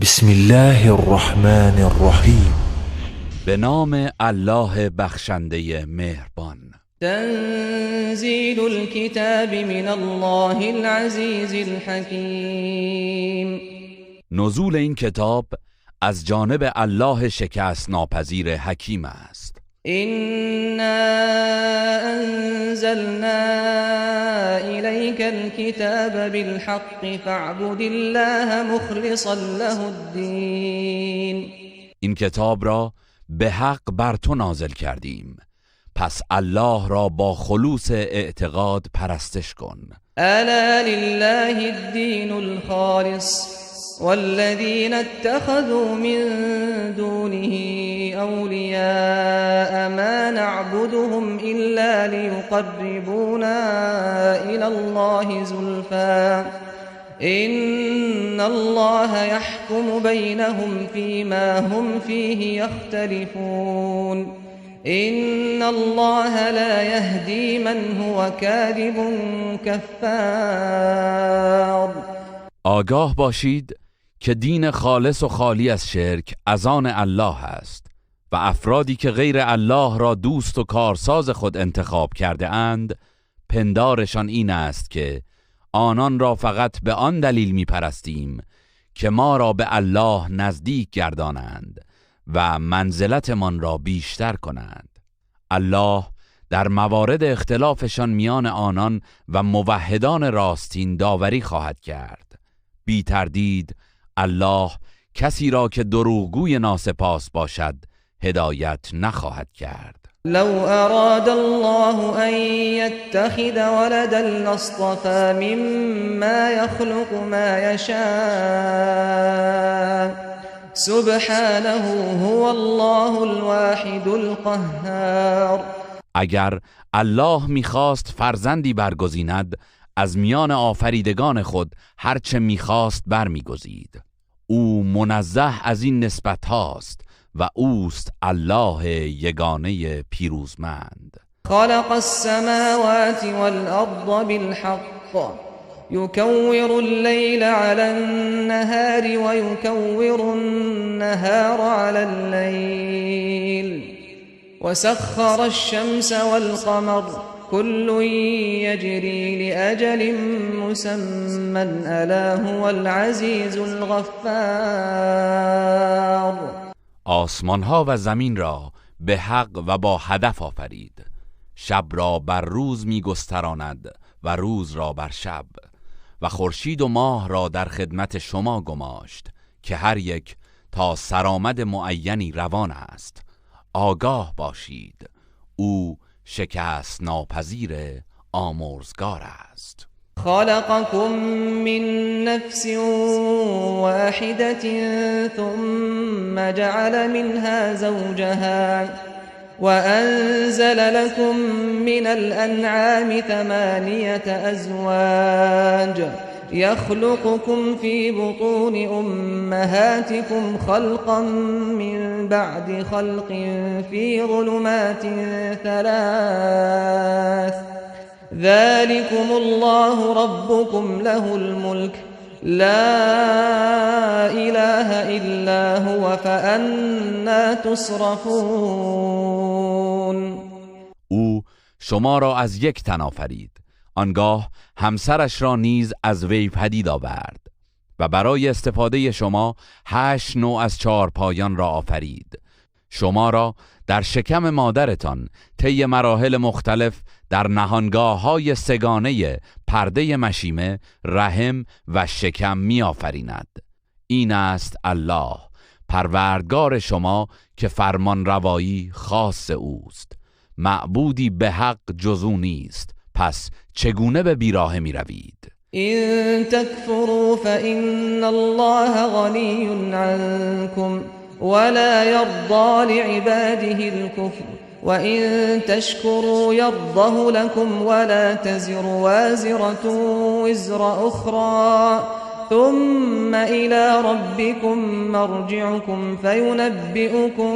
بسم الله الرحمن الرحیم. به نام الله بخشنده مهربان. تنزیل الكتاب من الله العزیز الحکیم. نزول این کتاب از جانب الله شکست ناپذیر حکیم است. إنا أنزلنا إليك الكتاب بالحق فاعبد الله مخلصا له الدين. این کتاب را به حق بر تو نازل کردیم، پس الله را با خلوص اعتقاد پرستش کن. الا لله الدين الخالص والذين اتخذوا من دونه أولياء ما نعبدهم إلا ليقربونا إلى الله زلفى إن الله يحكم بينهم فيما هم فيه يختلفون إن الله لا يهدي من هو كاذب كفار. آگاه باشید که دین خالص و خالی از شرک از آن الله است و افرادی که غیر الله را دوست و کارساز خود انتخاب کرده اند پندارشان این است که آنان را فقط به آن دلیل می پرستیم که ما را به الله نزدیک گردانند و منزلتمان را بیشتر کنند. الله در موارد اختلافشان میان آنان و موحدان راستین داوری خواهد کرد. بی تردید الله کسی را که دروغگوی ناسپاس باشد هدایت نخواهد کرد. لو اراد الله ان يتخذ ولدا لاصطفى مما يخلق ما يشاء سبحانه هو الله الواحد القهار. اگر الله میخواست فرزندی برگزیند از میان آفریدگان خود هرچه میخواست برمیگزید. او منزه از این نسبت هاست و اوست الله یگانه پیروزمند. خلق السماوات والأرض بالحق يكور الليل على النهار ويكور النهار على الليل وسخر الشمس والقمر كل يجري لأجل مسمى ألا هو العزيز الغفار. آسمان ها و زمین را به حق و با هدف آفرید. شب را بر روز می گستراند و روز را بر شب و خورشید و ماه را در خدمت شما گماشت که هر یک تا سرآمد معینی روان است. آگاه باشید او شکست ناپذیر آمرزگار است. خلقكم من نفس واحدة ثم جعل منها زوجها وأنزل لكم من الأنعام 8 أزواج يخلقكم في بطون أمهاتكم خلقا من بعد خلق في ظلمات 3 ذلكم الله ربكم له الملك لا إله إلا هو فأنا تصرفون. او شما را از یک تن آفرید، آنگاه همسرش را نیز از وی پدید آورد و برای استفاده شما 8 نوع از 4 پایان را آفرید. شما را در شکم مادرتان طی مراحل مختلف در نهانگاه‌های سگانه پرده مشیمه، رحم و شکم می آفریند. این است الله پروردگار شما که فرمان روایی خاص اوست. معبودی به حق جز او نیست، پس چگونه به بیراهه می روید؟ إن تكفروا فإن الله غني عنكم ولا يرضى لعباده الكفر وإن تشكروا يرضه لكم ولا تزر وازرة وزر أخرى ثم إلى ربكم مرجعكم فينبئكم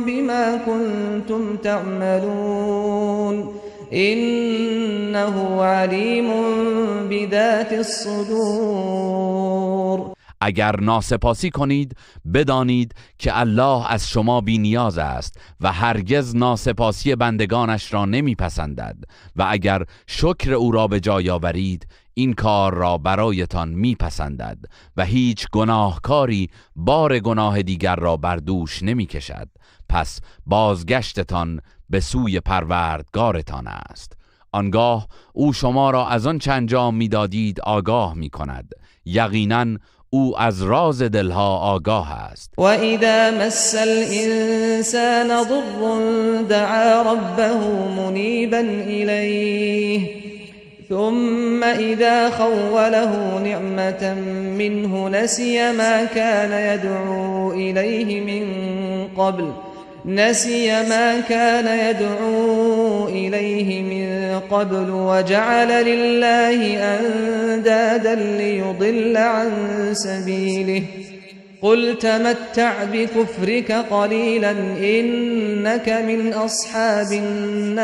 بما كنتم تعملون إنه عليم بذات الصدور. اگر ناسپاسی کنید بدانید که الله از شما بی نیاز است و هرگز ناسپاسی بندگانش را نمیپسندد و اگر شکر او را به جای آورید این کار را برایتان میپسندد و هیچ گناهکاری بار گناه دیگر را بر دوش نمیکشد. پس بازگشتتان به سوی پروردگارتان است. آنگاه او شما را از آن چه انجام میدادید آگاه میکند. یقیناً او از راز دلها آگاه است. و اذا مس الانسان ضر دعا ربه منیبا الیه ثم اذا خوله نعمة منه نسي ما كان يدعو إليه من قبل وجعل لله أندادا ليضل عن سبيله قل تمتع بكفرك قليلا إنك من أصحاب النار.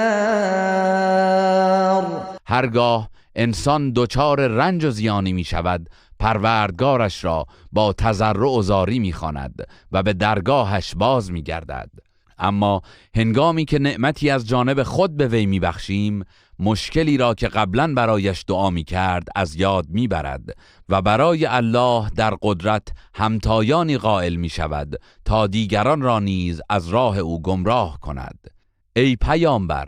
هرگاه انسان دچار رنج و زیانی می شود پروردگارش را با تضرع و زاری می خواند و به درگاهش باز می گردد. اما هنگامی که نعمتی از جانب خود به وی می بخشیم مشکلی را که قبلا برایش دعا می کرد از یاد می برد و برای الله در قدرت همتایانی قائل می شود تا دیگران را نیز از راه او گمراه کند. ای پیامبر،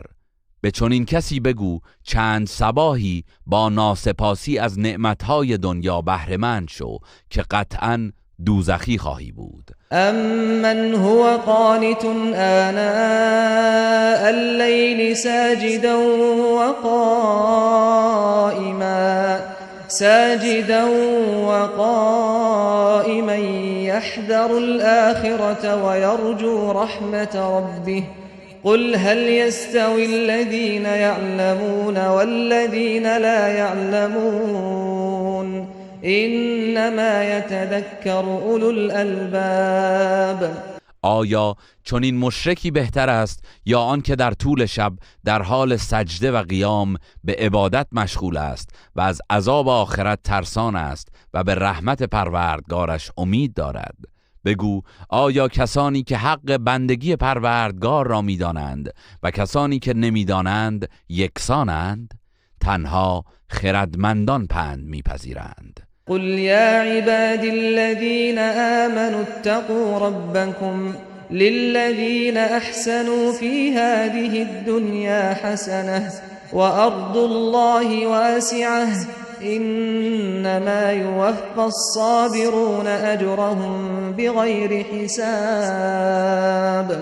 به چنین کسی بگو چند صباحی با ناسپاسی از نعمتهای دنیا بهره مند شو که قطعاً دوزخی خواهی بود. امن هو قانت آناء الليل ساجدا وقائما يحذر الآخرة ويرجو رحمة ربه قل هل يستوي الذين يعلمون والذين لا يعلمون انما يتذكر اولو الالباب. آیا چون این مشرکی بهتر است یا آن که در طول شب در حال سجده و قیام به عبادت مشغول است و از عذاب آخرت ترسان است و به رحمت پروردگارش امید دارد؟ بگو آیا کسانی که حق بندگی پروردگار را می‌دانند و کسانی که نمی‌دانند یکسانند؟ تنها خردمندان پند می‌پذیرند. قل يا عبادي الذين آمنوا اتقوا ربكم للذين أحسنوا في هذه الدنيا حسنة وأرض الله واسعة إنما يوفى الصابرون أجرهم بغير حساب.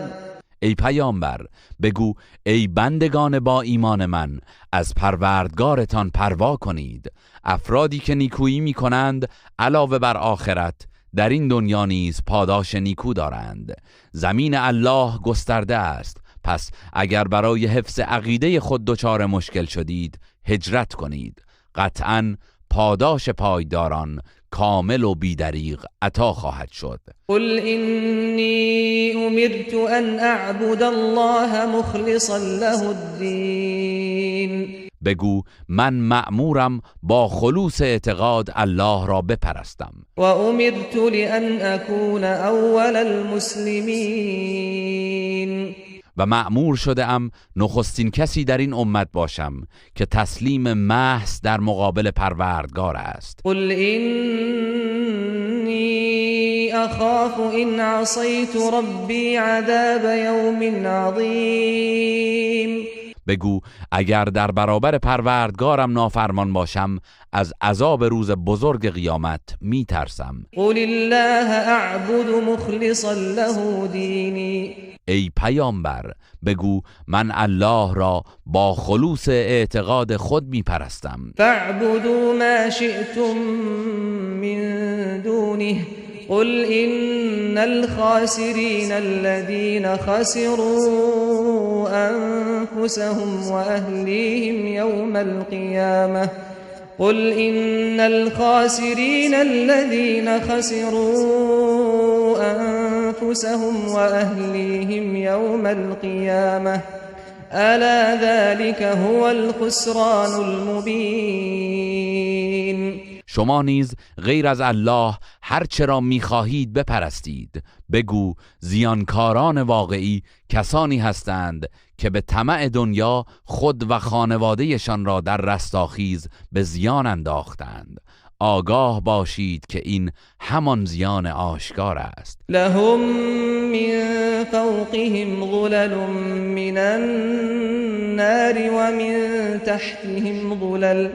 ای پیامبر بگو ای بندگان با ایمان من از پروردگارتان پروا کنید. افرادی که نیکویی می کنند علاوه بر آخرت در این دنیا نیز پاداش نیکو دارند. زمین الله گسترده است، پس اگر برای حفظ عقیده خود دچار مشکل شدید هجرت کنید. قطعاً پاداش پایداران کامل و بیدریغ عطا خواهد شد. قل إني أمرت أن أعبد الله مخلصا له الدين. بگو من مأمورم با خلوص اعتقاد الله را بپرستم. و امرت لأن أكون أول المسلمين. و مأمور شده ام نخستین کسی در این امت باشم که تسلیم محض در مقابل پروردگار است. قل إني أخاف إن عصيت ربي عذاب يوم عظيم. بگو اگر در برابر پروردگارم نافرمان باشم از عذاب روز بزرگ قیامت می ترسم. قل الله اعبد مخلصا له دینی. ای پیامبر بگو من الله را با خلوص اعتقاد خود می پرستم. فاعبدوا ما شئتم من دونه قل إن الخاسرين الذين خسروا أنفسهم وأهليهم يوم القيامة قل إن الخاسرين الذين خسروا أنفسهم وأهليهم يوم القيامة ألا ذلك هو الخسران المبين. شما نیز غیر از الله هر چه را می‌خواهید بپرستید. بگو زیانکاران واقعی کسانی هستند که به طمع دنیا خود و خانوادهشان را در رستاخیز به زیان انداختند. آگاه باشید که این همان زیان آشکار است. لهم من فوقهم ظلل من النار ومن تحتهم ظلل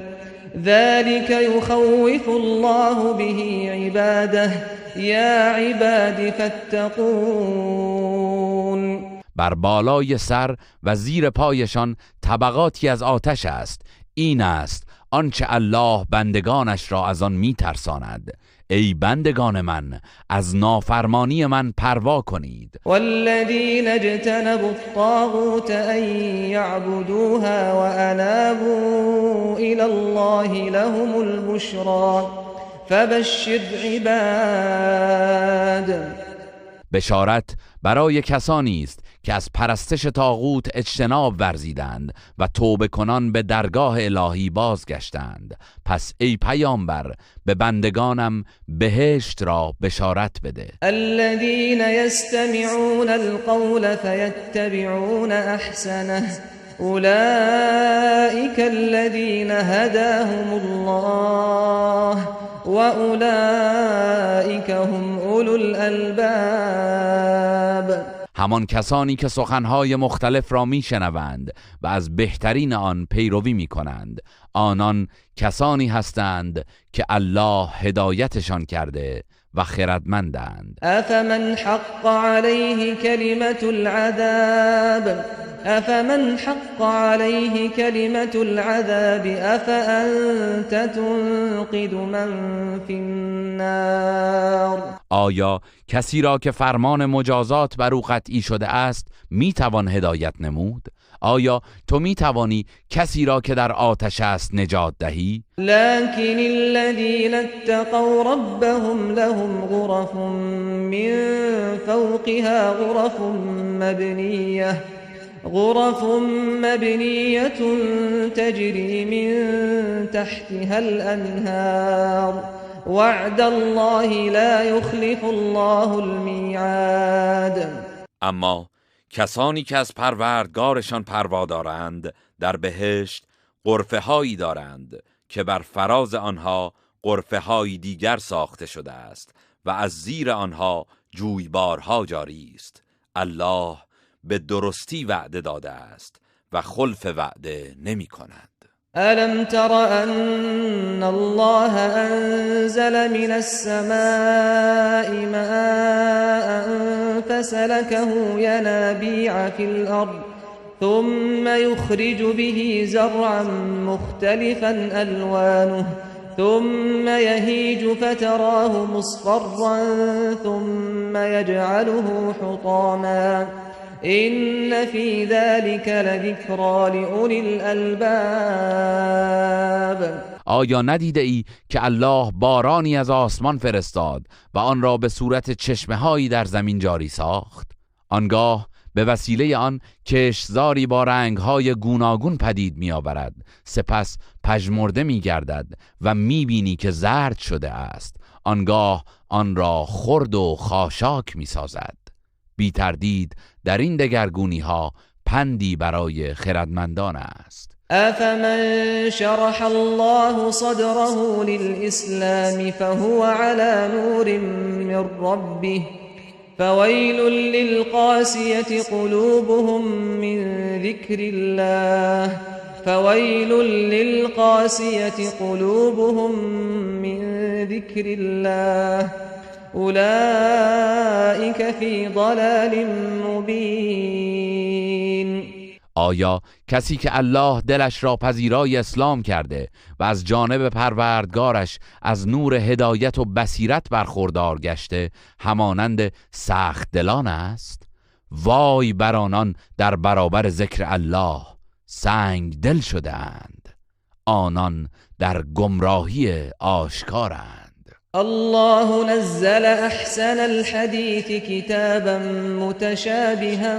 ذلك يخوف الله به عباده یا عباد فاتقون. بر بالای سر و زیر پایشان طبقاتی از آتش است. این است آنچه الله بندگانش را از آن می‌ترساند. ای بندگان من، از نافرمانی من پروا کنید. والذین اجتنبوا الطاغوت ان یعبدوها وانابوا الی الله لهم البشرى فبشر عباد. بشارت برای کسانی است که از پرستش طاغوت اجتناب ورزیدند و توبه کنان به درگاه الهی بازگشتند. پس ای پیامبر به بندگانم بهشت را بشارت بده. الذين يستمعون القول فيتبعون احسنه اولئك الذين هداهم الله واولئك هم اولو الالباب. همان کسانی که سخنهای مختلف را میشنوند و از بهترین آن پیروی میکنند، آنان کسانی هستند که الله هدایتشان کرده و خردمندند. افمن حق عليه كلمة العذاب افأنت تنقذ من في النار. آیا کسی را که فرمان مجازات بر او قطعی شده است میتوان هدایت نمود؟ آیا تو میتوانی کسی را که در آتش است نجات دهی؟ لكن الذين اتقوا ربهم لهم غرف من فوقها غرف مبنية تجري من تحتها الأنهار وعد الله لا يخلف الله الميعاد. اما کسانی که از پروردگارشان پروا دارند در بهشت غرفه هایی دارند که بر فراز آنها غرفه های دیگر ساخته شده است و از زیر آنها جویبارها جاری است. الله به درستی وعده داده است و خلف وعده نمی کند. ألم تر أن الله أنزل من السماء ماء فسلكه ينابيع في الأرض ثم يخرج به زرعا مختلفا ألوانه ثم يهيج فتراه مصفرا ثم يجعله حطاما إن في ذلك لذكرى لأولي الألباب. آیا ندیده ای که الله بارانی از آسمان فرستاد و آن را به صورت چشمه‌هایی در زمین جاری ساخت؟ آنگاه به وسیله آن کشتزاری با رنگ‌های گوناگون پدید می‌آورد، سپس پژمرده می‌گردد و می‌بینی که زرد شده است. آنگاه آن را خرد و خاشاک می‌سازد. بی تردید در این دگرگونی‌ها پندی برای خردمندان است. افمن شرح الله صدره للإسلام فهو على نور من ربه فويل للقاسية قلوبهم من ذكر الله اولئك فی ضلال مبین. آیا کسی که الله دلش را پذیرای اسلام کرده و از جانب پروردگارش از نور هدایت و بصیرت برخوردار گشته همانند سخت دلان است؟ وای بر آنان در برابر ذکر الله سنگ دل شده‌اند، آنان در گمراهی آشکارند. الله نزل احسن الحديث كتابا متشابها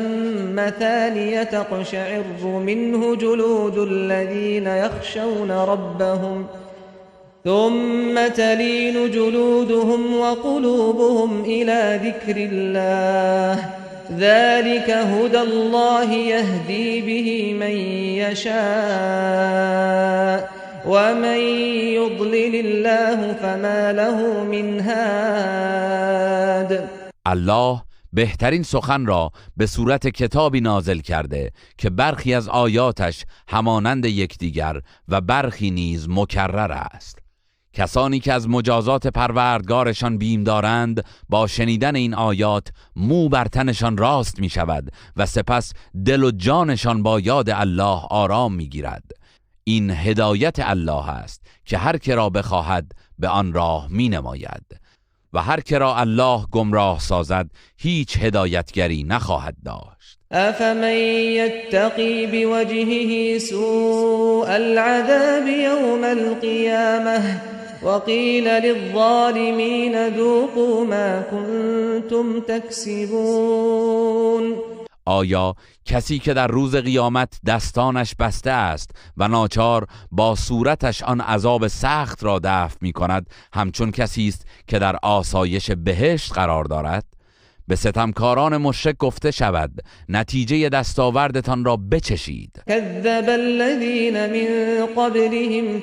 مثانية تقشعر منه جلود الذين يخشون ربهم ثم تلين جلودهم وقلوبهم إلى ذكر الله ذلك هدى الله يهدي به من يشاء ومن يضلل الله فما له من هاد. الله بهترین سخن را به صورت کتابی نازل کرده که برخی از آیاتش همانند یکدیگر و برخی نیز مکرر است. کسانی که از مجازات پروردگارشان بیم دارند با شنیدن این آیات مو بر تنشان راست می شود و سپس دل و جانشان با یاد الله آرام می گیرد. این هدایت الله است که هر که را بخواهد به آن راه می نماید و هر که را الله گمراه سازد هیچ هدایتگری نخواهد داشت. افمن یتقی بوجهه سوء العذاب یوم القیامه وقیل للظالمین ذوقوا ما کنتم تکسبون. آیا کسی که در روز قیامت دستانش بسته است و ناچار با صورتش آن عذاب سخت را دفع می کند همچون کسی است که در آسایش بهشت قرار دارد؟ به ستمکاران مشرک گفته شود نتیجه دستاوردتان را بچشید. کذب الذین من قبلهم